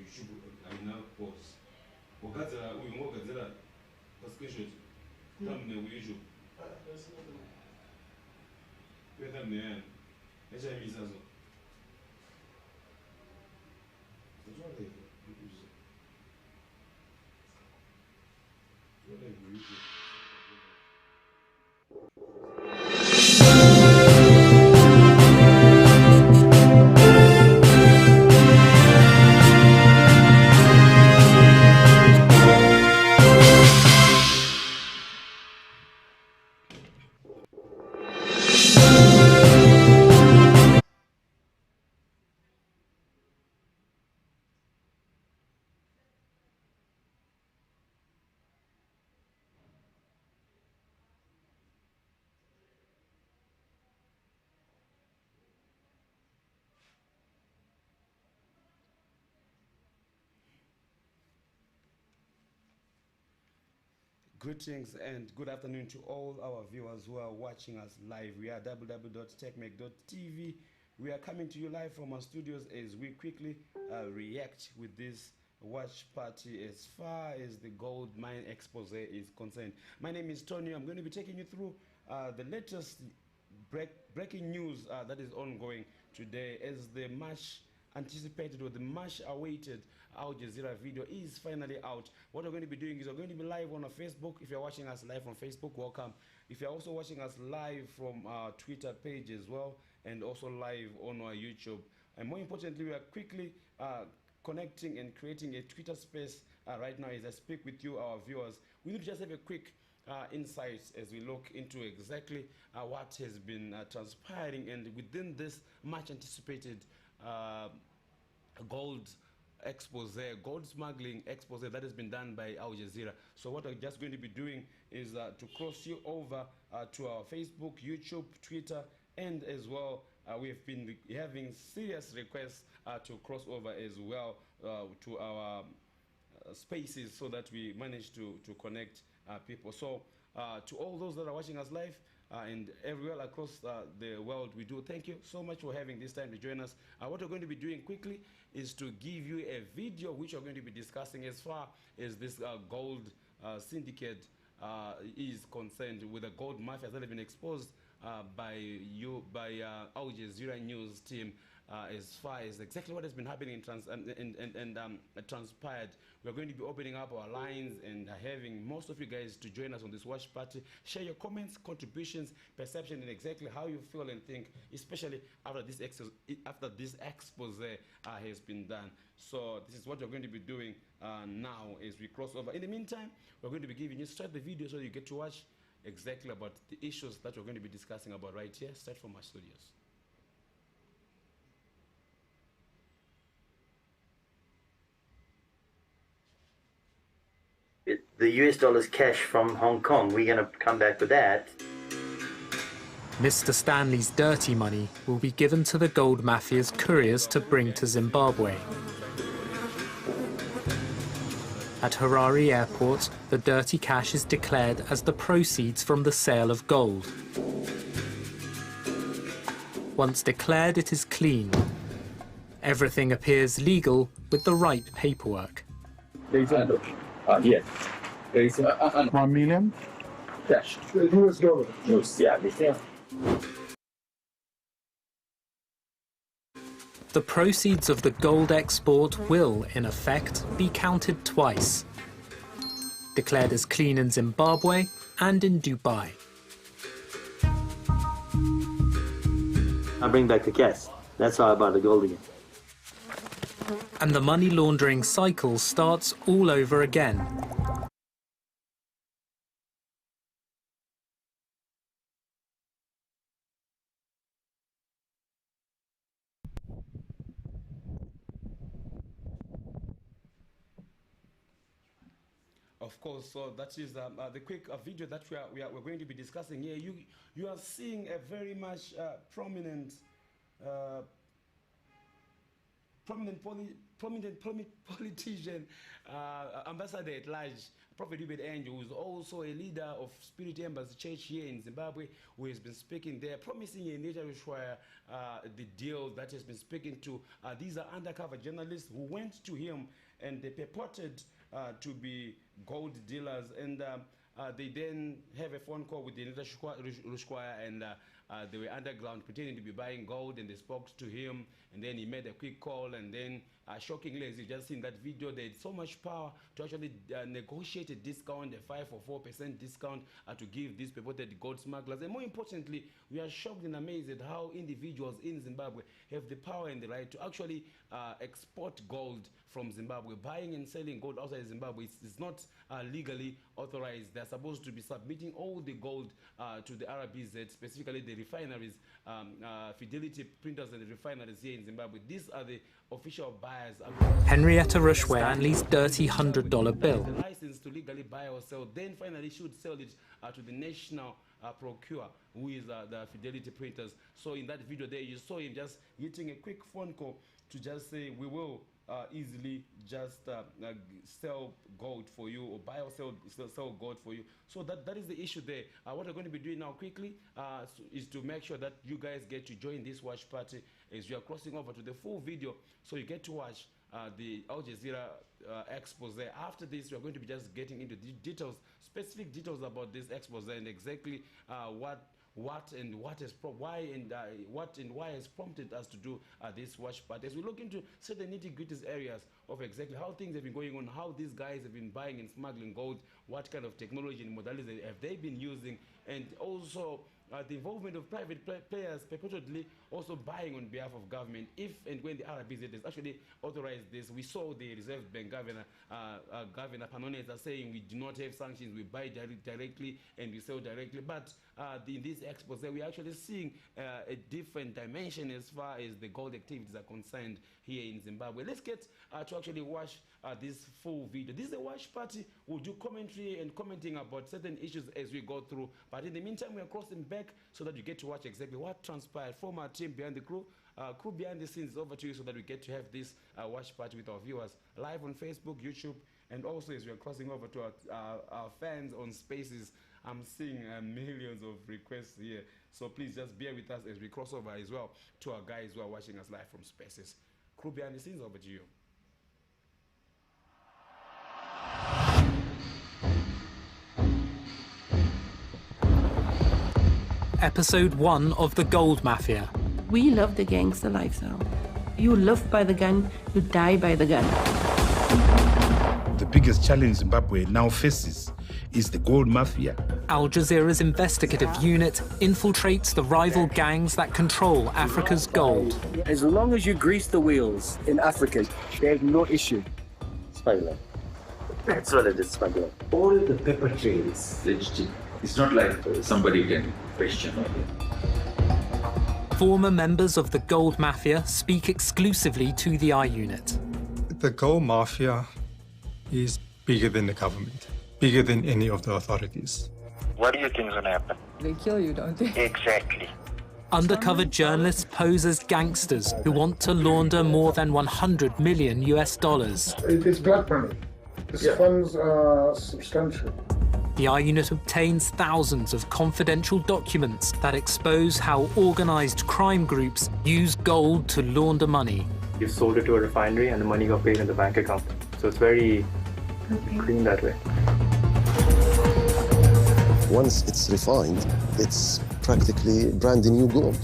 YouTube aina pause. Wakadzera uyu ngogadzera pa screenshot. Thumbnail uyu. Thumbnail. Echa imisazo. Greetings and good afternoon to all our viewers who are watching us live. We are www.techmake.tv. We are coming to you live from our studios as we quickly react with this watch party as far as the gold mine expose is concerned. My name is Tony. I'm going to be taking you through the latest breaking news that is ongoing today as the much anticipated or the much awaited Jezeera video is finally out. What we're going to be doing is we're going to be live on our Facebook. If you're watching us live on Facebook, welcome. If you're also watching us live from our Twitter page as well, and also live on our YouTube. And more importantly, we are quickly connecting and creating a Twitter space right now as I speak with you, our viewers. We need to just have a quick insights as we look into exactly what has been transpiring and within this much anticipated gold smuggling expose that has been done by Jezeera. So what we're just going to be doing is to cross you over to our Facebook, YouTube, Twitter, and as well we have been having serious requests to cross over as well to our spaces so that we manage to connect people. So to all those that are watching us live, and everywhere across the world, we do thank you so much for having this time to join us. What we're going to be doing quickly is to give you a video which we're going to be discussing as far as this gold syndicate is concerned, with the Gold Mafia that have been exposed by Jezeera news team as far as exactly what has been happening transpired. We're going to be opening up our lines and having most of you guys to join us on this watch party. Share your comments, contributions, perception, and exactly how you feel and think, especially after this expose has been done. So this is what we're going to be doing now as we cross over. In the meantime, we're going to be giving you straight the video so you get to watch exactly about the issues that we're going to be discussing about right here, straight from our studios. The US dollars cash from Hong Kong, we're going to come back with that. Mr. Stanley's dirty money will be given to the Gold Mafia's couriers to bring to Zimbabwe. At Harare Airport, the dirty cash is declared as the proceeds from the sale of gold. Once declared, it is clean. Everything appears legal with the right paperwork. Yes. There is 1 million cash. US dollar. Yeah. The proceeds of the gold export will, in effect, be counted twice. Declared as clean in Zimbabwe and in Dubai. I'll bring back the cash. That's how I buy the gold again. And the money laundering cycle starts all over again. Of course, so that is the quick video that we're going to be discussing here. You are seeing a very much prominent prominent politician, ambassador at large, Prophet Hubert Angel, who is also a leader of Spirit Embassy Church here in Zimbabwe, who has been speaking there, promising in nature the deal that has been speaking to. These are undercover journalists who went to him and they purported to be gold dealers, and they then have a phone call with the Nita Rushkwaya, and they were underground pretending to be buying gold, and they spoke to him, and then he made a quick call, and then shockingly, as you just seen that video, they had so much power to actually negotiate a discount, a 5 or 4% discount to give these purported gold smugglers. And more importantly, we are shocked and amazed at how individuals in Zimbabwe have the power and the right to actually export gold from Zimbabwe. Buying and selling gold outside Zimbabwe is not legally authorized. They're supposed to be submitting all the gold to the RBZ, specifically the refineries, Fidelity printers and the refineries here in Zimbabwe. These are the official buyers. Henrietta Rushware leaves dirty $100 bill. The license to legally buy or sell, then finally should sell it to the national procure, who is the Fidelity printers. So in that video there, you saw him just getting a quick phone call to just say, we will easily just sell gold for you, or buy or sell gold for you. So that is the issue there. What we're going to be doing now quickly is to make sure that you guys get to join this watch party as we are crossing over to the full video, so you get to watch the Al Jazeera expose. After this, we are going to be just getting into the details, specific details about this expose and exactly why has prompted us to do this watch party. As we look into certain nitty-gritty areas of exactly how things have been going on, how these guys have been buying and smuggling gold, what kind of technology and modalities have they been using, and also the involvement of private players purportedly also buying on behalf of government. If and when the RBZ has actually authorized this, we saw the Reserve Bank Governor Panoneza saying we do not have sanctions, we buy directly and we sell directly. But in this expose, we're actually seeing a different dimension as far as the gold activities are concerned here in Zimbabwe. Let's get to actually watch this full video. This is a watch party. We'll do commentary and commenting about certain issues as we go through. But in the meantime, we are crossing back so that you get to watch exactly what transpired from our team behind the crew. Crew behind the scenes, over to you so that we get to have this watch party with our viewers live on Facebook, YouTube, and also as we are crossing over to our fans on Spaces. I'm seeing millions of requests here. So please just bear with us as we cross over as well to our guys who are watching us live from Spaces. Crew behind the scenes, over to you. Episode 1 of The Gold Mafia. We love the gangster lifestyle. You live by the gun, you die by the gun. The biggest challenge Zimbabwe now faces is the Gold Mafia. Al Jazeera's investigative unit infiltrates the rival gangs that control Africa's gold. As long as you grease the wheels in Africa, there's no issue. Smuggling. That's what it is, smuggling. All the paper trail is legitimate. It's not like somebody can question it. Former members of the Gold Mafia speak exclusively to the I unit. The Gold Mafia is bigger than the government, bigger than any of the authorities. What do you think is going to happen? They kill you, don't they? Exactly. Undercover journalists pose as gangsters who want to launder more than $100 million. It is black money. These funds are substantial. The I unit obtains thousands of confidential documents that expose how organized crime groups use gold to launder money. You sold it to a refinery and the money got paid in the bank account. So it's very clean that way. Once it's refined, it's practically brand new gold.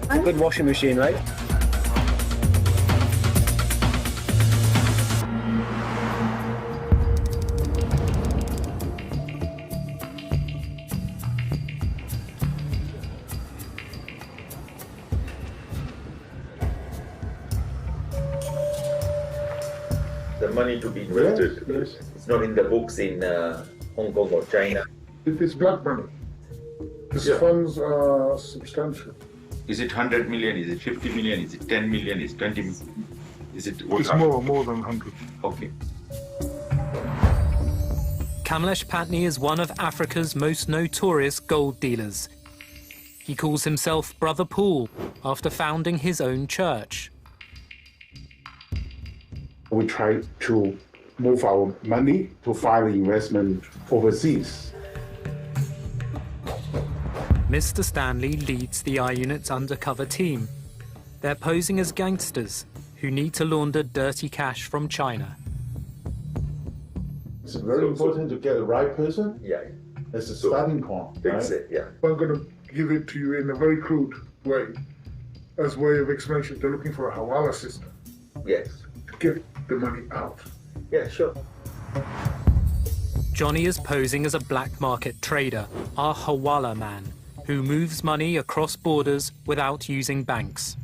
A good washing machine, right? The money to be invested, Yes. it's not in the books in Hong Kong or China. It is black money. These funds are substantial. Is it 100 million? Is it 50 million? Is it 10 million? Is it 20 million? Is it what? It's more than 100. Okay. Kamlesh Patni is one of Africa's most notorious gold dealers. He calls himself Brother Paul after founding his own church. We try to move our money to find investment overseas. Mr. Stanley leads the I-Unit's undercover team. They're posing as gangsters who need to launder dirty cash from China. It's very important to get the right person. Yeah. That's the starting point. That's Right? it, yeah. I'm going to give it to you in a very crude way. As a way of explanation, they're looking for a hawala system Yes. to get the money out. Yeah, sure. Johnny is posing as a black market trader, our hawala man, who moves money across borders without using banks.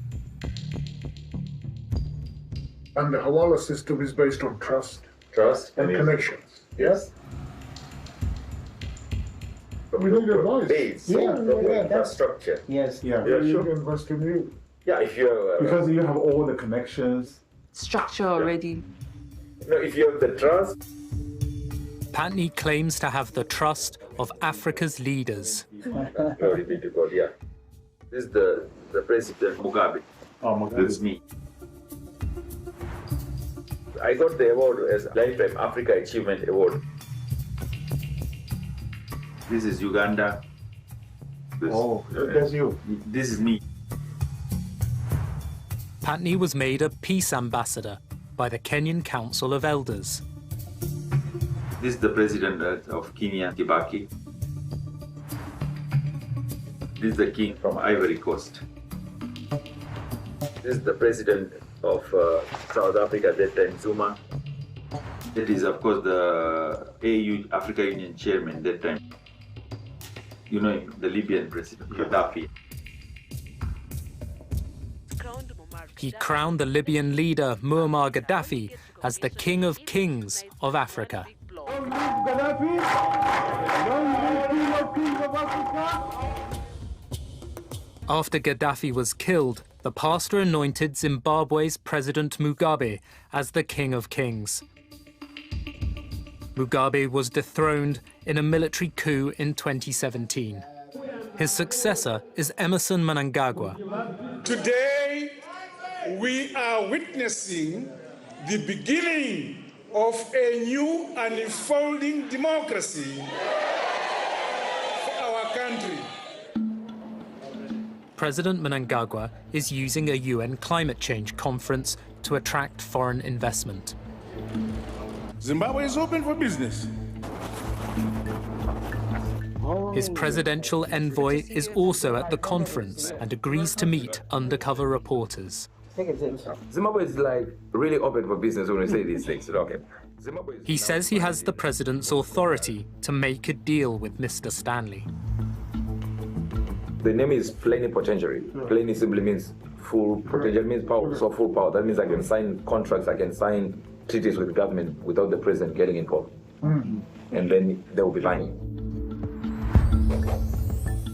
And the hawala system is based on trust Trust and connections. Yes. But we need advice. Base. Infrastructure. Yes. Yeah, Yeah, we sure. invest in you. Yeah, if you're... Because you have all the connections. Structure already. if you have the trust... Patney claims to have the trust of Africa's leaders. Glory be to God, yeah. This is the President Mugabe. Oh my God. This is me. I got the award as Lifetime Africa Achievement Award. This is Uganda. That's you. This is me. Patney was made a peace ambassador by the Kenyan Council of Elders. This is the President of Kenya, Kibaki. This is the King from Ivory Coast. This is the President of South Africa at that time, Zuma. That is, of course, the AU, Africa Union Chairman at that time. You know him, the Libyan President, Gaddafi. He crowned the Libyan leader Muammar Gaddafi as the King of Kings of Africa. After Gaddafi was killed, the pastor anointed Zimbabwe's President Mugabe as the King of Kings. Mugabe was dethroned in a military coup in 2017. His successor is Emmerson Mnangagwa. Today, we are witnessing the beginning of a new and unfolding democracy for our country. President Mnangagwa is using a UN climate change conference to attract foreign investment. Zimbabwe is open for business. His presidential envoy is also at the conference and agrees to meet undercover reporters. Zimbabwe is like really open for business when we say these things. Okay. He says he has the president's authority to make a deal with Mr. Stanley. The name is plenipotentiary. Pleni simply means full potential, means power, so full power. That means I can sign contracts, I can sign treaties with the government without the president getting involved. And then they will be lying.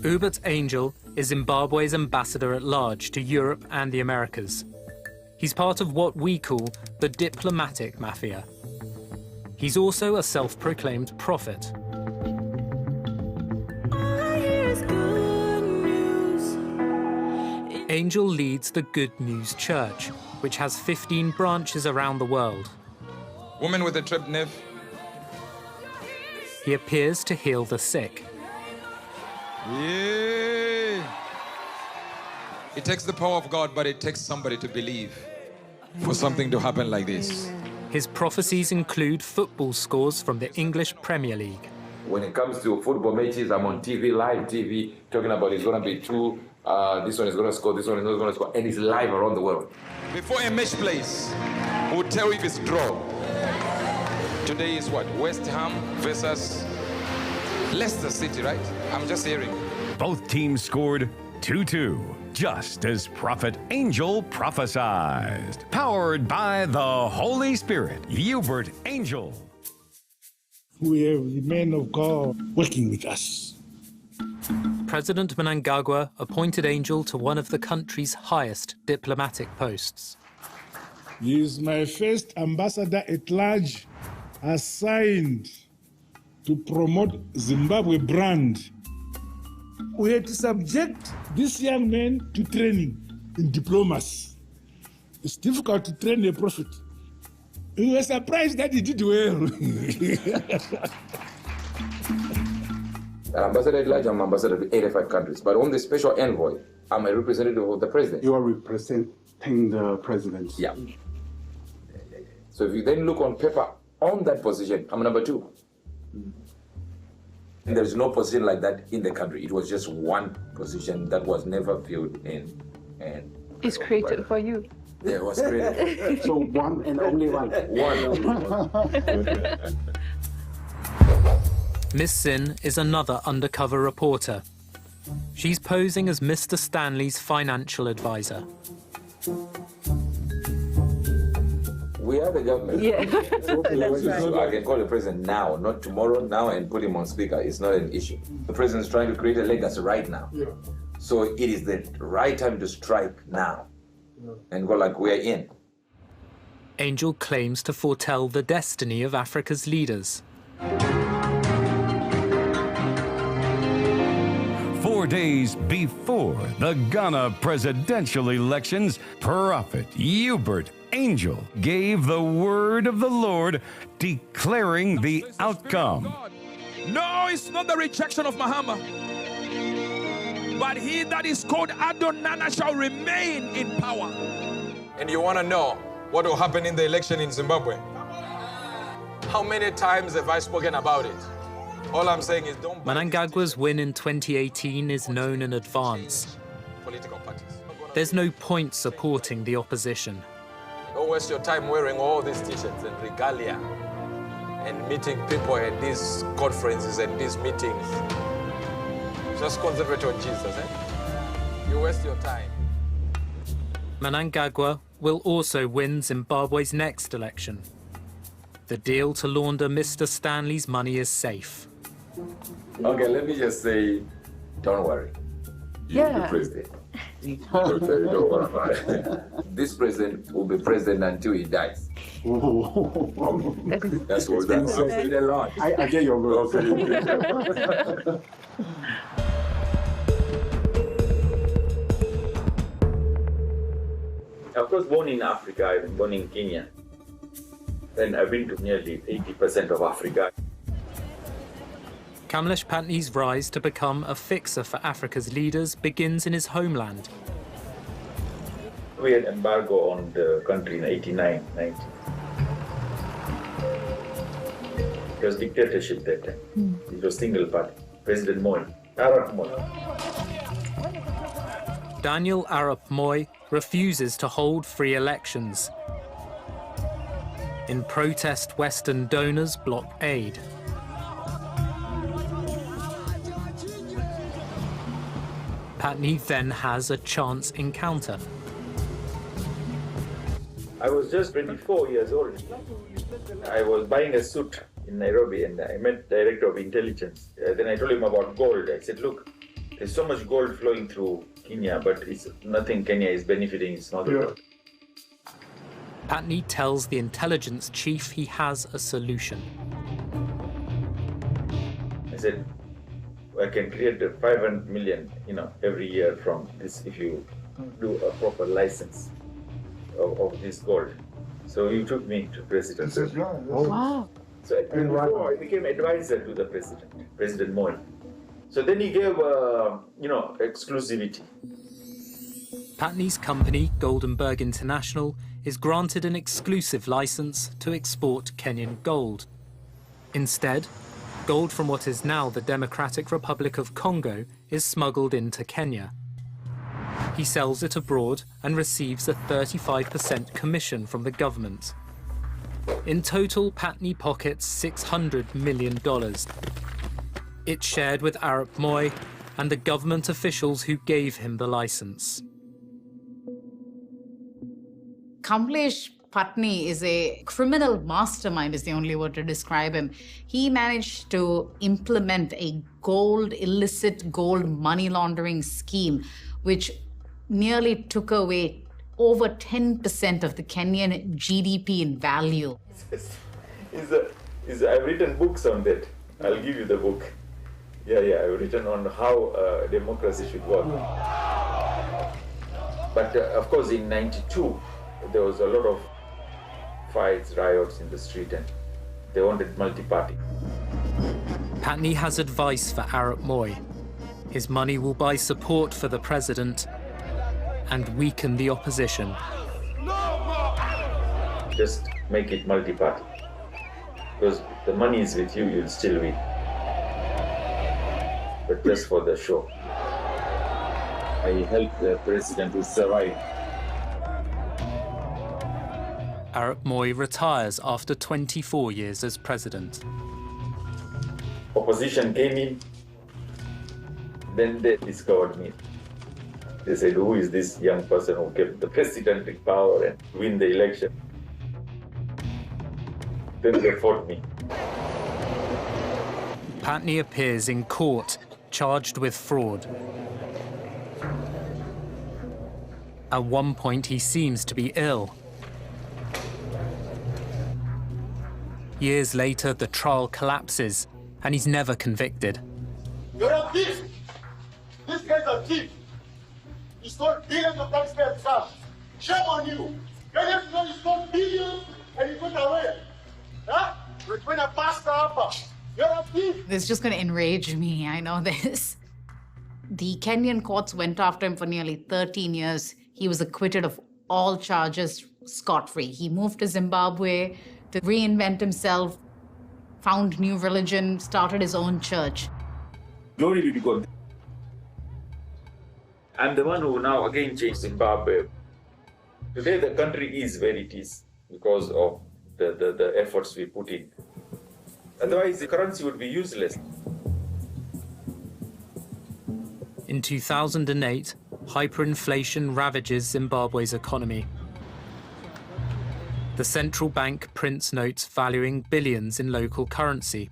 Hubert Angel is Zimbabwe's ambassador at large to Europe and the Americas. He's part of what we call the diplomatic mafia. He's also a self-proclaimed prophet. Angel leads the Good News Church, which has 15 branches around the world. Woman with a tripped nerve. He appears to heal the sick. Yeah. It takes the power of God, but it takes somebody to believe for something to happen like this. His prophecies include football scores from the English Premier League. When it comes to football matches, I'm on TV, live TV, talking about it's going to be two, this one is going to score, this one is not going to score, and it's live around the world. Before a match plays, we'll tell you if it's draw. Today is what? West Ham versus Leicester City, right? I'm just hearing. Both teams scored 2-2, just as Prophet Angel prophesied. Powered by the Holy Spirit, Hubert Angel. We have the men of God working with us. President Mnangagwa appointed Angel to one of the country's highest diplomatic posts. He is my first ambassador at large assigned to promote Zimbabwe brand we had to subject this young man to training in diplomacy. It's difficult to train a prophet. We were surprised that he did well. Ambassador at large, I'm ambassador to 85 countries. But on the special envoy, I'm a representative of the president. You are representing the president. Yeah. So if you then look on paper on that position, I'm number 2. And there's no position like that in the country. It was just one position that was never filled in. And It's created for you. yeah, it was created. So one and only one. Miss Sin is another undercover reporter. She's posing as Mr. Stanley's financial advisor. We are the government. Yeah. So I can call the president now, not tomorrow, now, and put him on speaker. It's not an issue. The president is trying to create a legacy right now. Yeah. So it is the right time to strike now. And go like we're in. Angel claims to foretell the destiny of Africa's leaders. 4 days before the Ghana presidential elections, Prophet Hubert Angel gave the word of the Lord, declaring the outcome. No, it's not the rejection of Muhammad. But he that is called Adonai shall remain in power. And you want to know what will happen in the election in Zimbabwe? How many times have I spoken about it? All I'm saying is don't... Mnangagwa's win in 2018 is known in advance. Political parties. There's no point supporting the opposition. Don't waste your time wearing all these t-shirts and regalia and meeting people at these conferences and these meetings. Just concentrate on Jesus, eh? You waste your time. Mnangagwa will also win Zimbabwe's next election. The deal to launder Mr. Stanley's money is safe. Okay, let me just say, don't worry. Yeah. The president. Don't worry about it. This president will be president until he dies. That's what that's a lot. I get your word. Of course, born in Africa, I was born in Kenya. And I've been to nearly 80% of Africa. Kamlesh Patni's rise to become a fixer for Africa's leaders begins in his homeland. We had embargo on the country in 89, 90. It was dictatorship that time. It was single party. President Moi, Arap Moi. Daniel Arap Moi refuses to hold free elections. In protest, Western donors block aid. Patni then has a chance encounter. I was just 24 years old. I was buying a suit in Nairobi and I met the director of intelligence. Then I told him about gold. I said, look, there's so much gold flowing through Kenya, but it's nothing Kenya is benefiting, it's not the gold. Patni tells the intelligence chief he has a solution. I said, I can create 500 million, every year from this if you do a proper license of this gold. So he took me to president. Oh, wow. So at 24, I became advisor to the president, President Moi. So then he gave, exclusivity. Patni's company, Goldenberg International, is granted an exclusive license to export Kenyan gold. Instead, gold from what is now the Democratic Republic of Congo is smuggled into Kenya. He sells it abroad and receives a 35% commission from the government. In total, Patni pockets $600 million. It's shared with Arap Moi and the government officials who gave him the license. Kamlesh Patni is a criminal mastermind, is the only word to describe him. He managed to implement a illicit gold money laundering scheme, which nearly took away over 10% of the Kenyan GDP in value. I've written books on that. I'll give you the book. Yeah, I've written on how democracy should work. But of course, in '92, there was a lot of fights, riots in the street, and they wanted multi-party. Patney has advice for Arap Moi. His money will buy support for the president and weaken the opposition. Just make it multi-party. Because the money is with you, you'll still win. But just for the show. I helped the president to survive. Arap Moi retires after 24 years as president. Opposition came in, then they discovered me. They said, who is this young person who kept the president in power and win the election? Then they fought me. Patney appears in court, charged with fraud. At one point, he seems to be ill. Years later, the trial collapses, and he's never convicted. You're a thief! This guy's a thief! He stole billions of taxpayers' funds. Shame on you! You have to know he stole billions and he got away. Huh? You're trying to pass up. You're a thief! This is just going to enrage me, I know this. The Kenyan courts went after him for nearly 13 years. He was acquitted of all charges scot-free. He moved to Zimbabwe to reinvent himself, found new religion, started his own church. Glory be to God. I'm the one who now again changed Zimbabwe. Today the country is where it is because of the efforts we put in. Otherwise the currency would be useless. In 2008, hyperinflation ravages Zimbabwe's economy. The central bank prints notes valuing billions in local currency.